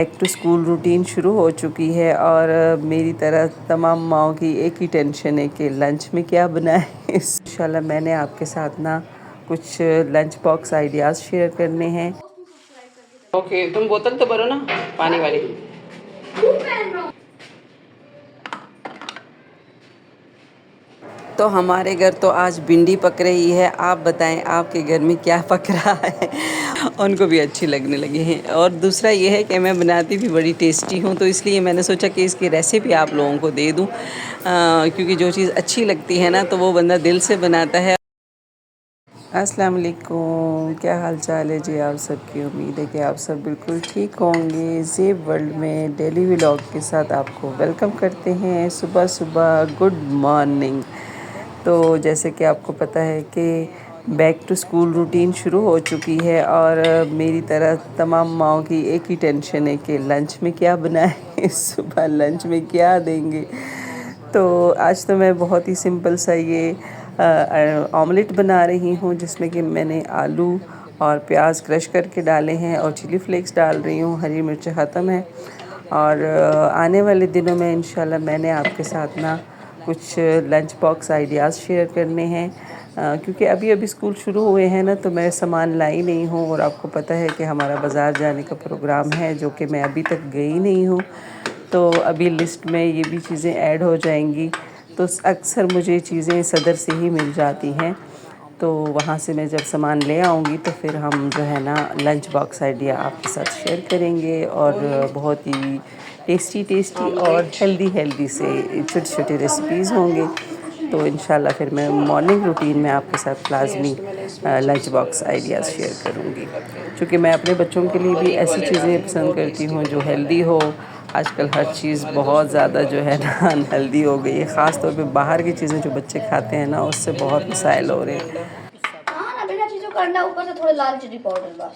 Back to school routine शुरू हो चुकी है और मेरी तरह तमाम माओं की एक ही टेंशन है कि लंच में क्या बनाएं। इंशाल्लाह मैंने आपके साथ ना कुछ लंच बॉक्स आइडियाज़ शेयर करने हैं। ओके, तुम बोतल तो भरो ना पानी वाली। तो हमारे घर तो आज भिंडी पक रही है। आप बताएं आपके घर में क्या पक रहा है। उनको भी अच्छी लगने लगी है। और दूसरा ये है कि मैं बनाती भी बड़ी टेस्टी हूँ, तो इसलिए मैंने सोचा कि इसकी रेसिपी आप लोगों को दे दूँ, क्योंकि जो चीज़ अच्छी लगती है ना तो वो बंदा दिल से बनाता है। अस्सलाम वालेकुम, क्या हाल चाल है जी आप सबकी। उम्मीद है कि आप सब बिल्कुल ठीक होंगे। ज़ेब वर्ल्ड में डेली व्लॉग के साथ आपको वेलकम करते हैं। सुबह सुबह गुड मॉर्निंग। तो जैसे कि आपको पता है कि बैक टू स्कूल रूटीन शुरू हो चुकी है और मेरी तरह तमाम माओं की एक ही टेंशन है कि लंच में क्या बनाएं। सुबह लंच में क्या देंगे। तो आज तो मैं बहुत ही सिंपल सा ये ऑमलेट बना रही हूँ, जिसमें कि मैंने आलू और प्याज क्रश करके डाले हैं और चिली फ्लेक्स डाल रही हूँ। हरी मिर्च ख़त्म है और आने वाले दिनों में इंशाल्लाह मैंने आपके साथ ना कुछ लंच बॉक्स आइडियाज़ शेयर करने हैं, क्योंकि अभी अभी स्कूल शुरू हुए हैं ना, तो मैं सामान लाई नहीं हूँ और आपको पता है कि हमारा बाज़ार जाने का प्रोग्राम है, जो कि मैं अभी तक गई नहीं हूँ। तो अभी लिस्ट में ये भी चीज़ें ऐड हो जाएंगी। तो अक्सर मुझे चीज़ें सदर से ही मिल जाती हैं, तो वहाँ से मैं जब सामान ले आऊँगी तो फिर हम जो है ना लंच बॉक्स आइडिया आपके साथ शेयर करेंगे और बहुत ही टेस्टी और हेल्दी से छोटी छोटी रेसिपीज़ होंगे। तो इंशाल्लाह फिर मैं मॉर्निंग रूटीन में आपके साथ लाजमी लंच बॉक्स आइडियाज़ शेयर करूँगी, क्योंकि मैं अपने बच्चों के लिए भी ऐसी चीज़ें पसंद करती हूँ जो हेल्दी हो। आजकल हर चीज़ बहुत ज़्यादा जो है ना अनहेल्दी हो गई है, ख़ास तौर पे बाहर की चीज़ें जो बच्चे खाते हैं ना, उससे बहुत मसाइल हो रहे हैं। हाँ ना, बिना चीज़ों का अंडा, ऊपर से थोड़े लाल चिली पाउडर बस।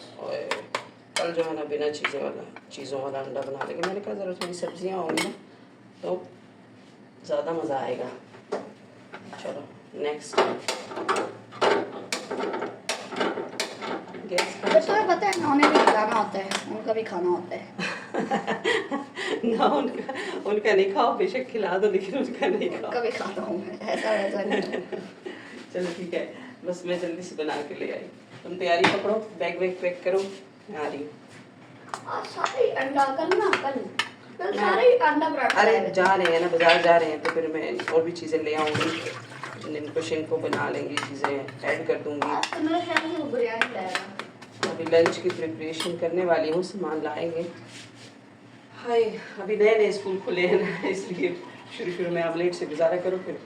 कल जो है ना बिना चीज़ों वाला अंडा बना लेंगे। मैंने कहा ज़रा थोड़ी सब्जियाँ होंगी ना तो ज़्यादा मज़ा आएगा। चलो नेक्स्ट गैस तो तुम्हें पता है ना, उन्हें भी खिलाना होता है, उनका भी खाना होता है। ना उनका नहीं खाओ, बेशक खिला दो लेकिन उनका नहीं खाओ। उनका भी खाता हूँ मैं, ऐसा वैसा नहीं। चलो ठीक है, बस मैं जल्दी से बना के ले आई। तुम तैयारी पकड़ो, बैग वैग पैक करो, मैं आ रही हूँ। आज सारे अंडा कल सारे अंडा पराठा। अरे जा रहे हैं ना, बाजार जा रहे हैं, तो फिर मैं और भी चीज़ें ले आऊँगी। निम्को शिनको बना लेंगी, चीज़ें ऐड कर दूँगी। आज तो मेरा शायद वो बिरयानी लाएगा। अभी लंच की प्रिपरेशन करने वाली हूँ, सामान लाएंगे। हाय, अभी नए नए स्कूल खुले हैं ना, इसलिए शुरू में आप लेट से गुजारा करो, फिर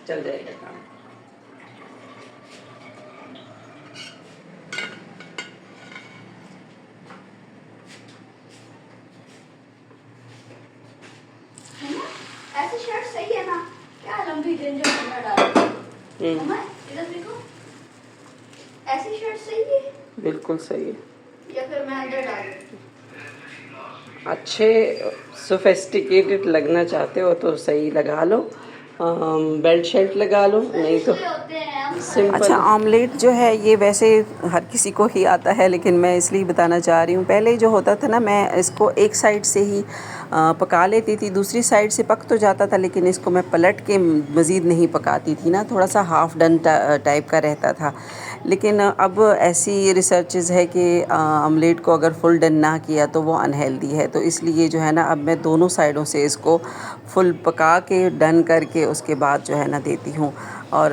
चल जाएगा काम। ऐसी शर्ट सही है ना, क्या लंबी डेंजर अंदर डाल। मम्मा इधर देखो, ऐसी शर्ट सही है। बिल्कुल सही है। या फिर मैं अंदर डाल। अच्छे सोफिस्टिकेटेड लगना चाहते हो तो सही लगा लो, बेल्ट शर्ट लगा लो, नहीं तो सिंपल। अच्छा, ऑमलेट जो है ये वैसे हर किसी को ही आता है, लेकिन मैं इसलिए बताना चाह रही हूँ। पहले जो होता था ना, मैं इसको एक साइड से ही पका लेती थी, दूसरी साइड से पक तो जाता था, लेकिन इसको मैं पलट के मज़ीद नहीं पकाती थी ना, थोड़ा सा हाफ़ डन टाइप का रहता था। लेकिन अब ऐसी रिसर्चेज़ है कि ऑमलेट को अगर फुल डन ना किया तो वो अनहेल्दी है, तो इसलिए जो है ना अब मैं दोनों साइडों से इसको फुल पका के डन करके उसके बाद जो है ना देती हूँ। और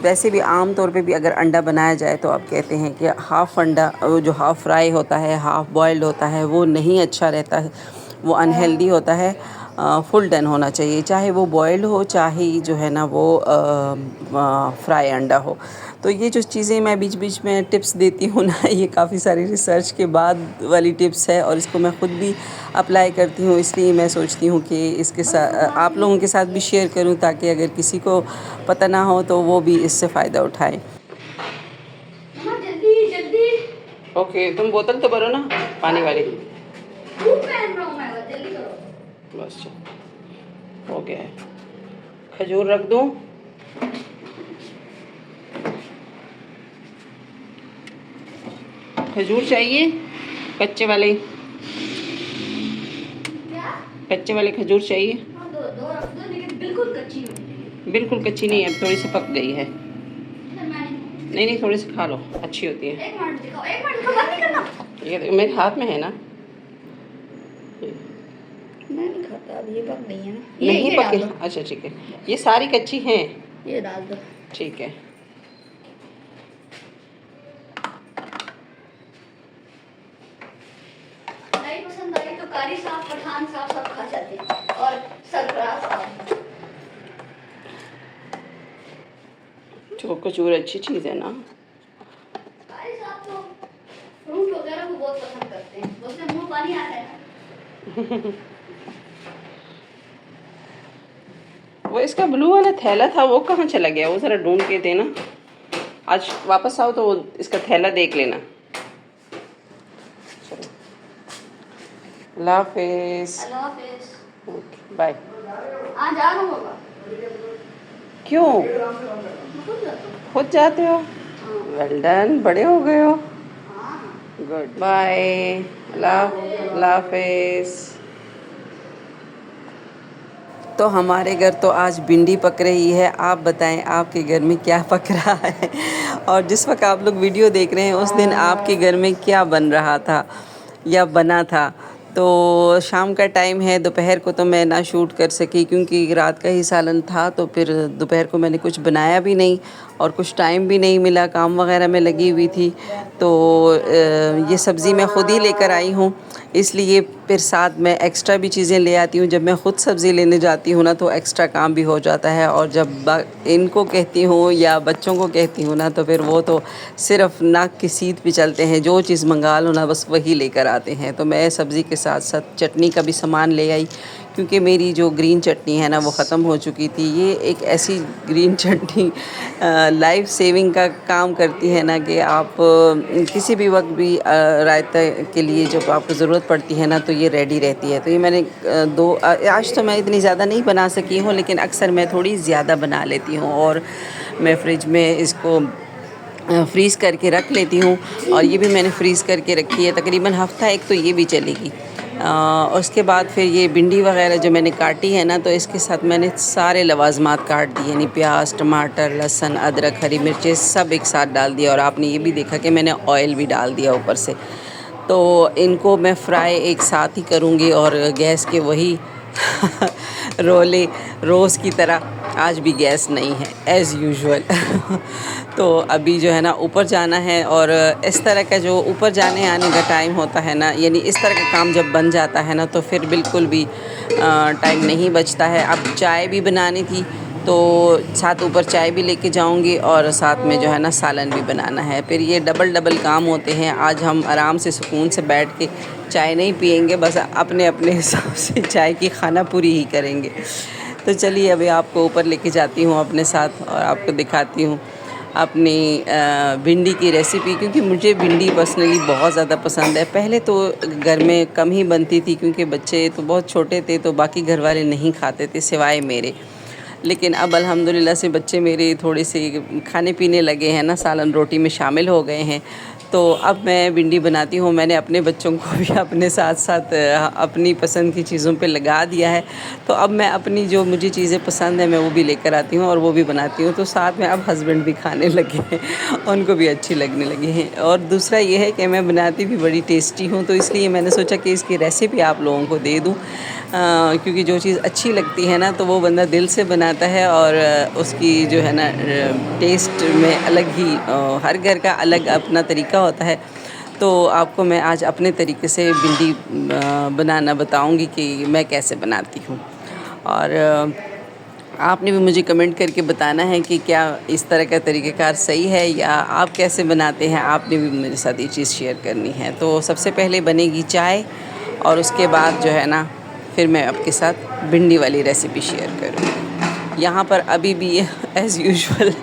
वैसे भी आम तौर पे भी अगर अंडा बनाया जाए तो आप कहते हैं कि हाफ़ अंडा जो हाफ़ फ्राई होता है, हाफ़ बॉयल्ड होता है, वो नहीं अच्छा रहता है, वो अनहेल्दी होता है। फुल डन होना चाहिए, चाहे वो बॉयल्ड हो, चाहे जो है ना वो फ्राई अंडा हो। तो ये जो चीज़ें मैं बीच बीच में टिप्स देती हूँ ना, ये काफ़ी सारी रिसर्च के बाद वाली टिप्स है और इसको मैं ख़ुद भी अप्लाई करती हूँ, इसलिए मैं सोचती हूँ कि इसके साथ आप लोगों के साथ भी शेयर करूँ, ताकि अगर किसी को पता ना हो तो वो भी इससे फ़ायदा उठाएं। जल्दी जल्दी। ओके, तुम बोतल तो भरो ना पानी वाली। पहन रहा हूँ मैं, जल्दी करो। बस हो गया है। खजूर रख दूँ? खजूर चाहिए कच्चे वाले? कच्चे वाले खजूर चाहिए? हाँ, दो दो रख दो, लेकिन बिल्कुल कच्ची नहीं चाहिए। बिल्कुल कच्ची नहीं है, अब थोड़ी सी पक गई है। फिर मैं नहीं नहीं, थोड़ी सी खा लो, अच्छी होती है। एक मिनट दिखाओ, एक मिनट दिखाओ, बंद नहीं करना। ये देखो, मेरे हाथ में है ना। मैं नहीं खाता, अब ये पक गई है ना। नहीं ये पके। डाल दो। अच्छा ठीक है, ये सारी कच्ची हैं। ये डाल दो। ठीक है। नहीं पसंद आई तो कारी साहब, पठान साहब सब खा जाते हैं, और सरफराज साहब। जो कचूर अच्छी चीज़ है ना। कारी साहब तो फ्रूट वगैरह को बहुत पसंद करते हैं, उससे मुंह पानी आ रहा है। वो इसका ब्लू वाला थैला था, वो कहाँ चला गया? वो ज़रा ढूंढ के देना। आज वापस आओ तो वो इसका थैला देख लेना। चलो, अल्लाह हाफिज़। अल्लाह हाफिज़। Okay bye. आज आ रहा हूँ बाबा। क्यों? खुद जाता हूँ। खुद जाते हो? वेल डन, बड़े हो गए हो। हाँ। Good bye. अल्लाह हाफिज़। तो हमारे घर तो आज भिंडी पक रही है। आप बताएं आपके घर में क्या पक रहा है, और जिस वक्त आप लोग वीडियो देख रहे हैं उस दिन आपके घर में क्या बन रहा था या बना था। तो शाम का टाइम है, दोपहर को तो मैं ना शूट कर सकी क्योंकि रात का ही सालन था, तो फिर दोपहर को मैंने कुछ बनाया भी नहीं और कुछ टाइम भी नहीं मिला, काम वगैरह में लगी हुई थी। तो ये सब्ज़ी मैं ख़ुद ही लेकर आई हूँ, इसलिए फिर साथ में एक्स्ट्रा भी चीज़ें ले आती हूँ। जब मैं ख़ुद सब्ज़ी लेने जाती हूँ ना तो एक्स्ट्रा काम भी हो जाता है, और जब इनको कहती हूँ या बच्चों को कहती हूँ ना तो फिर वो तो सिर्फ नाक की सीध पे चलते हैं, जो चीज़ मंगा लो ना बस वही लेकर आते हैं। तो मैं सब्ज़ी के साथ साथ चटनी का भी सामान ले आई, क्योंकि मेरी जो ग्रीन चटनी है ना वो ख़त्म हो चुकी थी। ये एक ऐसी ग्रीन चटनी लाइफ सेविंग का काम करती है ना कि आप किसी भी वक्त भी रायता के लिए जब आपको ज़रूरत पड़ती है ना तो ये रेडी रहती है। तो ये मैंने आज तो मैं इतनी ज़्यादा नहीं बना सकी हूँ, लेकिन अक्सर मैं थोड़ी ज़्यादा बना लेती हूँ, और मैं फ्रिज में इसको फ्रीज़ करके रख लेती हूँ। और ये भी मैंने फ्रीज़ करके रखी है, तकरीबन हफ़्ता एक तो ये भी चलेगी। उसके बाद फिर ये भिंडी वगैरह जो मैंने काटी है ना, तो इसके साथ मैंने सारे लवाजमात काट दिए, यानी प्याज, टमाटर, लहसुन, अदरक, हरी मिर्चें सब एक साथ डाल दिया। और आपने ये भी देखा कि मैंने ऑयल भी डाल दिया ऊपर से। तो इनको मैं फ्राई एक साथ ही करूँगी, और गैस के वही रोले रोज़ की तरह आज भी गैस नहीं है एज़ यूजुअल। तो अभी जो है ना ऊपर जाना है, और इस तरह का जो ऊपर जाने आने का टाइम होता है ना, यानी इस तरह का काम जब बन जाता है ना तो फिर बिल्कुल भी टाइम नहीं बचता है। अब चाय भी बनानी थी तो साथ ऊपर चाय भी लेके जाऊंगी, और साथ में जो है ना सालन भी बनाना है। फिर ये डबल काम होते हैं। आज हम आराम से सुकून से बैठ के चाय नहीं पियेंगे, बस अपने अपने हिसाब से चाय की खाना पूरी ही करेंगे। तो चलिए अभी आपको ऊपर लेके जाती हूँ अपने साथ, और आपको दिखाती हूँ अपनी भिंडी की रेसिपी, क्योंकि मुझे भिंडी पर्सनली बहुत ज़्यादा पसंद है। पहले तो घर में कम ही बनती थी क्योंकि बच्चे तो बहुत छोटे थे, तो बाकी घर वाले नहीं खाते थे सिवाय मेरे। लेकिन अब अल्हम्दुलिल्लाह से बच्चे मेरे थोड़े से खाने पीने लगे हैं ना, सालन रोटी में शामिल हो गए हैं। तो अब मैं भिंडी बनाती हूँ। मैंने अपने बच्चों को भी अपने साथ साथ अपनी पसंद की चीज़ों पे लगा दिया है। तो अब मैं अपनी जो मुझे चीज़ें पसंद है मैं वो भी लेकर आती हूँ और वो भी बनाती हूँ। तो साथ में अब हस्बैंड भी खाने लगे हैं, उनको भी अच्छी लगने लगी हैं। और दूसरा ये है कि मैं बनाती भी बड़ी टेस्टी हूँ, तो इसलिए मैंने सोचा कि इसकी रेसिपी आप लोगों को दे दूँ, क्योंकि जो चीज़ अच्छी लगती है ना तो वो बंदा दिल से बनाता है, और उसकी जो है ना टेस्ट में अलग ही हर घर का अलग अपना तरीका होता है। तो आपको मैं आज अपने तरीके से भिंडी बनाना बताऊंगी कि मैं कैसे बनाती हूँ। और आपने भी मुझे कमेंट करके बताना है कि क्या इस तरह का तरीक़ेकार सही है या आप कैसे बनाते हैं। आपने भी मेरे साथ ये चीज़ शेयर करनी है। तो सबसे पहले बनेगी चाय, और उसके बाद जो है ना फिर मैं आपके साथ भिंडी वाली रेसिपी शेयर करूँगी। यहाँ पर अभी भी एज़ यूजुअल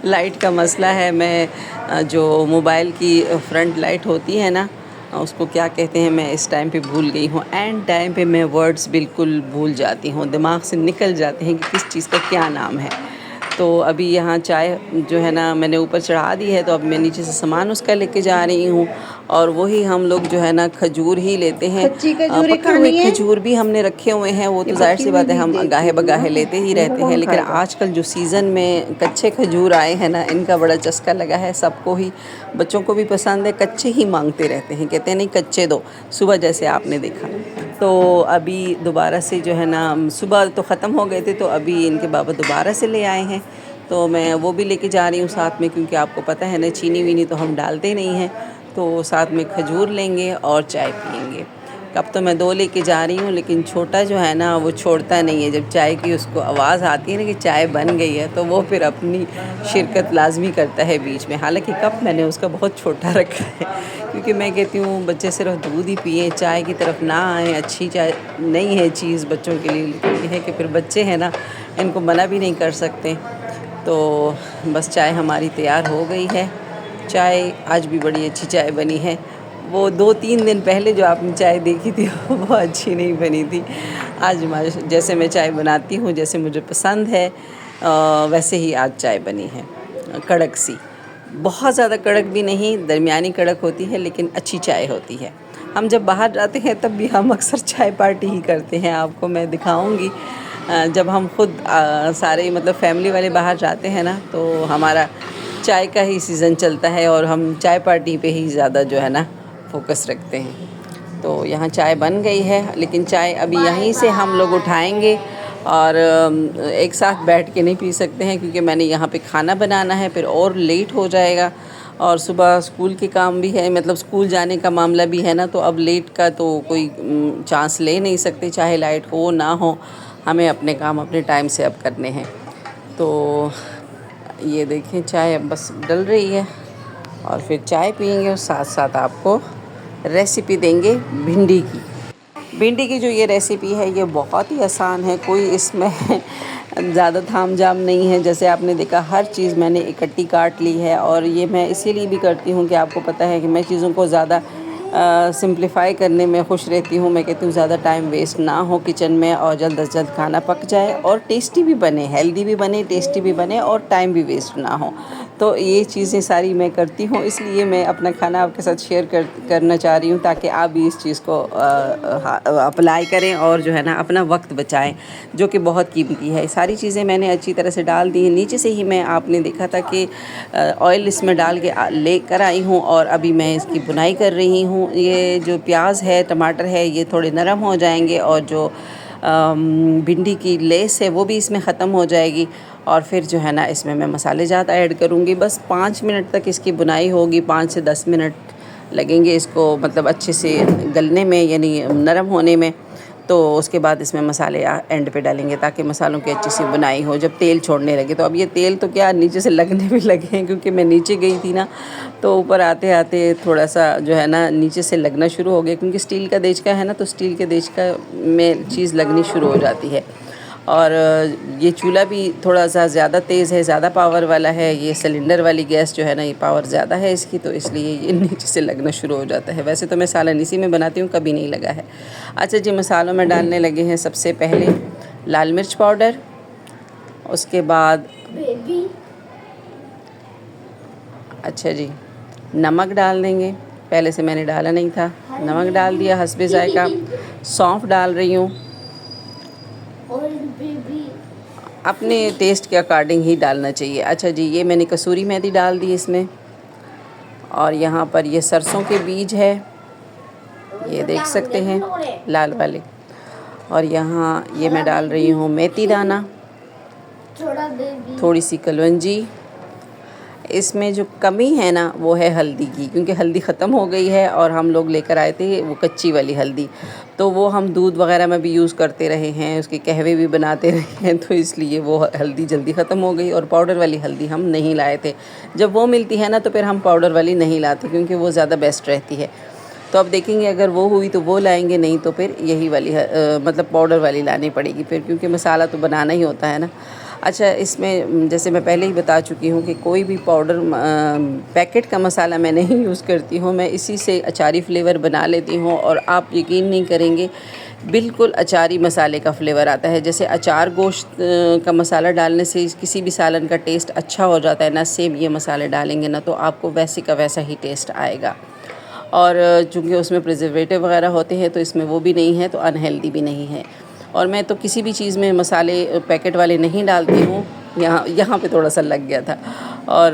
लाइट का मसला है। मैं जो मोबाइल की फ्रंट लाइट होती है ना, उसको क्या कहते हैं मैं इस टाइम पे भूल गई हूँ। एंड टाइम पे मैं वर्ड्स बिल्कुल भूल जाती हूँ, दिमाग से निकल जाते हैं कि किस चीज़ का क्या नाम है। तो अभी यहाँ चाय जो है ना मैंने ऊपर चढ़ा दी है, तो अब मैं नीचे से सामान उसका लेके जा रही हूँ। और वही हम लोग जो है ना खजूर ही लेते हैं। कच्ची खजूरें पके हुए खानी है? खजूर भी हमने रखे हुए हैं, वो तो जाहिर सी बात है हम गाहे बगाहे लेते ही रहते हैं, लेकिन आजकल जो सीज़न में कच्चे खजूर आए हैं ना, इनका बड़ा चस्का लगा है सबको ही। बच्चों को भी पसंद है, कच्चे ही मांगते रहते हैं, कहते हैं नहीं कच्चे दो। सुबह जैसे आपने देखा, तो अभी दोबारा से जो है ना, सुबह तो ख़त्म हो गए थे, तो अभी इनके बाबा दोबारा से ले आए हैं, तो मैं वो भी लेके जा रही हूँ साथ में, क्योंकि आपको पता है ना चीनी वीनी तो हम डालते नहीं हैं। तो साथ में खजूर लेंगे और चाय पियेंगे। कप तो मैं 2 लेके जा रही हूँ, लेकिन छोटा जो है ना वो छोड़ता नहीं है। जब चाय की उसको आवाज़ आती है ना कि चाय बन गई है, तो वो फिर अपनी शिरकत लाजमी करता है बीच में। हालांकि कप मैंने उसका बहुत छोटा रखा है, क्योंकि मैं कहती हूँ बच्चे सिर्फ दूध ही पिए, चाय की तरफ ना आए। अच्छी चाय नहीं है चीज़ बच्चों के लिए, लेकिन ये है कि फिर बच्चे हैं ना, इनको मना भी नहीं कर सकते। तो बस चाय हमारी तैयार हो गई है। चाय आज भी बड़ी अच्छी चाय बनी है। वो 2-3 दिन पहले जो आपने चाय देखी थी वो अच्छी नहीं बनी थी। आज जैसे मैं चाय बनाती हूँ, जैसे मुझे पसंद है, वैसे ही आज चाय बनी है, कड़क सी। बहुत ज़्यादा कड़क भी नहीं, दरमियानी कड़क होती है, लेकिन अच्छी चाय होती है। हम जब बाहर जाते हैं तब भी हम अक्सर चाय पार्टी ही करते हैं। आपको मैं दिखाऊंगी जब हम खुद सारे मतलब फैमिली वाले बाहर जाते हैं ना, तो हमारा चाय का ही सीज़न चलता है और हम चाय पार्टी पे ही ज़्यादा जो है ना फोकस रखते हैं। तो यहाँ चाय बन गई है, लेकिन चाय अभी यहीं से हम लोग उठाएंगे और एक साथ बैठ के नहीं पी सकते हैं, क्योंकि मैंने यहाँ पे खाना बनाना है, फिर और लेट हो जाएगा। और सुबह स्कूल के काम भी है, मतलब स्कूल जाने का मामला भी है ना, तो अब लेट का तो कोई चांस ले नहीं सकते, चाहे लाइट हो ना हो, हमें अपने काम अपने टाइम से अब करने हैं। तो ये देखें चाय अब बस डल रही है और फिर चाय पियेंगे और साथ साथ आपको रेसिपी देंगे भिंडी की। भिंडी की जो ये रेसिपी है ये बहुत ही आसान है, कोई इसमें ज़्यादा थाम जाम नहीं है। जैसे आपने देखा हर चीज़ मैंने इकट्ठी काट ली है, और ये मैं इसीलिए भी करती हूँ कि आपको पता है कि मैं चीज़ों को ज़्यादा सिंप्लीफाई करने में खुश रहती हूँ। मैं कहती हूँ ज़्यादा टाइम वेस्ट ना हो किचन में, और जल्द से जल्द खाना पक जाए और टेस्टी भी बने, हेल्दी भी बने, टेस्टी भी बने, और टाइम भी वेस्ट ना हो। तो ये चीज़ें सारी मैं करती हूँ, इसलिए मैं अपना खाना आपके साथ शेयर करना चाह रही हूँ, ताकि आप भी इस चीज़ को अप्लाई करें और जो है ना अपना वक्त बचाएं, जो कि बहुत कीमती है। सारी चीज़ें मैंने अच्छी तरह से डाल दी हैं। नीचे से ही मैं आपने देखा था कि ऑयल इसमें डाल के लेकर आई हूँ, और अभी मैं इसकी बुनाई कर रही हूँ। ये जो प्याज है, टमाटर है, ये थोड़े नरम हो जाएंगे, और जो भिंडी की लेस है वो भी इसमें ख़त्म हो जाएगी। और फिर जो है ना इसमें मैं मसाले ज़्यादा ऐड करूँगी। बस 5 मिनट तक इसकी बुनाई होगी, 5 से 10 मिनट लगेंगे इसको मतलब अच्छे से गलने में, यानी नरम होने में। तो उसके बाद इसमें मसाले एंड पे डालेंगे, ताकि मसालों की अच्छी सी बुनाई हो जब तेल छोड़ने लगे। तो अब ये तेल तो क्या नीचे से लगने भी लगे हैं, क्योंकि मैं नीचे गई थी ना, तो ऊपर आते आते थोड़ा सा जो है ना नीचे से लगना शुरू हो गया, क्योंकि स्टील का देचका है ना, तो स्टील के देचका में चीज़ लगनी शुरू हो जाती है। और ये चूल्हा भी थोड़ा सा ज़्यादा तेज़ है, ज़्यादा पावर वाला है। ये सिलेंडर वाली गैस जो है ना, ये पावर ज़्यादा है इसकी, तो इसलिए ये नीचे से लगना शुरू हो जाता है। वैसे तो मैं सालन इसी में बनाती हूँ, कभी नहीं लगा है। अच्छा जी, मसालों में डालने लगे हैं सबसे पहले लाल मिर्च पाउडर, उसके बाद अच्छा जी नमक डाल देंगे। पहले से मैंने डाला नहीं था, नमक डाल दिया हस्बे ज़ायका। सौंफ डाल रही हूँ, अपने टेस्ट के अकॉर्डिंग ही डालना चाहिए। अच्छा जी, ये मैंने कसूरी मेथी डाल दी इसमें, और यहाँ पर ये सरसों के बीज है, ये देख सकते हैं लाल वाले। और यहाँ ये मैं डाल रही हूँ मेथी दाना, थोड़ी सी कलवंजी। इसमें जो कमी है ना वो है हल्दी की, क्योंकि हल्दी ख़त्म हो गई है, और हम लोग लेकर आए थे वो कच्ची वाली हल्दी, तो वो हम दूध वगैरह में भी यूज़ करते रहे हैं, उसके कहवे भी बनाते रहे हैं, तो इसलिए वो हल्दी जल्दी ख़त्म हो गई। और पाउडर वाली हल्दी हम नहीं लाए थे। जब वो मिलती है ना तो फिर हम पाउडर वाली नहीं लाते, क्योंकि वो ज़्यादा बेस्ट रहती है। तो अब देखेंगे अगर वो हुई तो वो लाएंगे, नहीं तो फिर यही वाली मतलब पाउडर वाली लानी पड़ेगी फिर, क्योंकि मसाला तो बनाना ही होता है ना। अच्छा, इसमें जैसे मैं पहले ही बता चुकी हूँ कि कोई भी पाउडर पैकेट का मसाला मैं नहीं यूज़ करती हूँ, मैं इसी से अचारी फ्लेवर बना लेती हूँ। और आप यकीन नहीं करेंगे, बिल्कुल अचारी मसाले का फ्लेवर आता है। जैसे अचार गोश्त का मसाला डालने से किसी भी सालन का टेस्ट अच्छा हो जाता है ना, सेम ये मसाले डालेंगे ना तो आपको वैसे का वैसा ही टेस्ट आएगा। और चूँकि उसमें प्रिजर्वेटिव वगैरह होते हैं तो इसमें वो भी नहीं है, तो अनहेल्दी भी नहीं है। और मैं तो किसी भी चीज़ में मसाले पैकेट वाले नहीं डालती हूँ। यहाँ पे थोड़ा सा लग गया था। और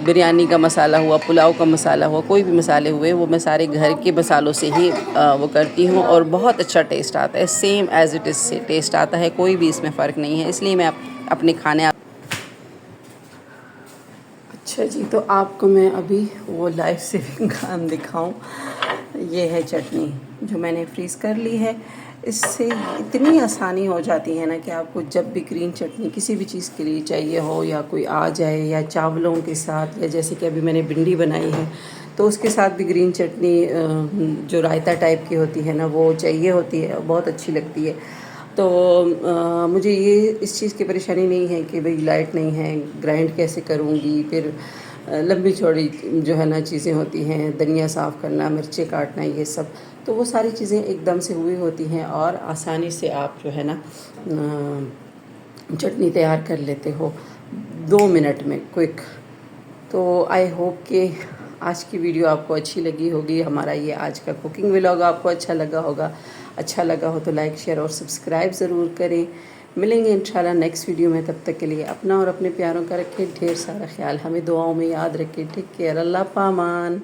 बिरयानी का मसाला हुआ, पुलाव का मसाला हुआ, कोई भी मसाले हुए, वो मैं सारे घर के मसालों से ही वो करती हूँ और बहुत अच्छा टेस्ट आता है। सेम एज़ इट इज़ से टेस्ट आता है, कोई भी इसमें फ़र्क नहीं है। इसलिए मैं अपने खाने अच्छा जी, तो आपको मैं अभी वो लाइफ सेविंग काम दिखाऊं। ये है चटनी जो मैंने फ्रीज़ कर ली है। इससे इतनी आसानी हो जाती है ना कि आपको जब भी ग्रीन चटनी किसी भी चीज़ के लिए चाहिए हो, या कोई आ जाए, या चावलों के साथ, या जैसे कि अभी मैंने भिंडी बनाई है तो उसके साथ भी ग्रीन चटनी जो रायता टाइप की होती है ना, वो चाहिए होती है, बहुत अच्छी लगती है। तो मुझे ये इस चीज़ की परेशानी नहीं है कि भाई लाइट नहीं है, ग्राइंड कैसे करूँगी, फिर लंबी चौड़ी जो है ना चीज़ें होती हैं, धनिया साफ़ करना, मिर्ची काटना, ये सब, तो वो सारी चीज़ें एकदम से हुई होती हैं और आसानी से आप जो है ना चटनी तैयार कर लेते हो 2 मिनट में, क्विक। तो आई होप कि आज की वीडियो आपको अच्छी लगी होगी। हमारा ये आज का कुकिंग व्लॉग आपको अच्छा लगा होगा। अच्छा लगा हो तो लाइक, शेयर और सब्सक्राइब ज़रूर करें। मिलेंगे इंशाल्लाह नेक्स्ट वीडियो में। तब तक के लिए अपना और अपने प्यारों का रखें ढेर सारा ख्याल। हमें दुआओं में याद रखें। Take care. अल्लाह पामान।